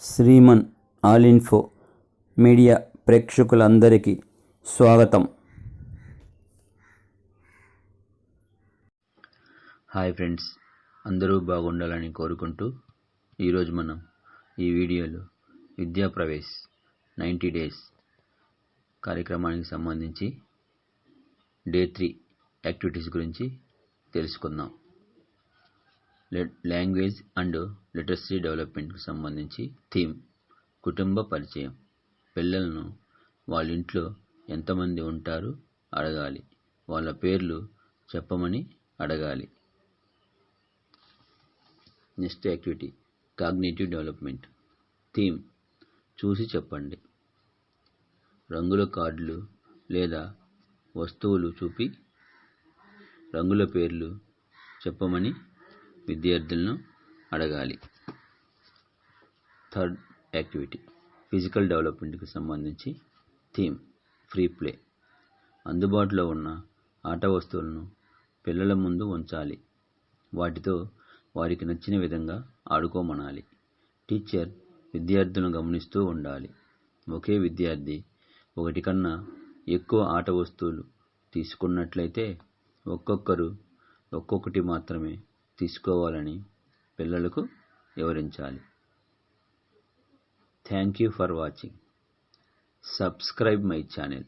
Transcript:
Shriman all info media ప్రేక్షకులందరికీ స్వాగతం. Hi friends, అందరూ బాగుండాలని కోరుకుంటూ ఈరోజు మనం ఈ వీడియోలో విద్యా ప్రవేశ్ 90 డేస్ కార్యక్రమానికి సంబంధించి డే 3 యాక్టివిటీస్ గురించి తెలుసుకుందాం. లాంగ్వేజ్ అండ్ లిటరసీ డెవలప్మెంట్కి సంబంధించి థీమ్ కుటుంబ పరిచయం. పిల్లలను వాళ్ళ ఇంట్లో ఎంతమంది ఉంటారు అడగాలి. వాళ్ళ పేర్లు చెప్పమని అడగాలి. Next activity cognitive development. Theme చూసి చెప్పండి. రంగుల కార్డులు లేదా వస్తువులు చూపి రంగుల పేర్లు చెప్పమని విద్యార్థులను అడగాలి. థర్డ్ యాక్టివిటీ ఫిజికల్ డెవలప్మెంట్కి సంబంధించి థీమ్ ఫ్రీ ప్లే. అందుబాటులో ఉన్న ఆట వస్తువులను పిల్లల ముందు ఉంచాలి. వాటితో వారికి నచ్చిన విధంగా ఆడుకోమనాలి. టీచర్ విద్యార్థులను గమనిస్తూ ఉండాలి. ఒకే విద్యార్థి ఒకటి కన్నా ఎక్కువ ఆట వస్తువులు తీసుకున్నట్లయితే ఒక్కొక్కరు ఒక్కొక్కటి మాత్రమే తీసుకోవాలని పిల్లలకు వివరించాలి. Thank you for watching. Subscribe my channel.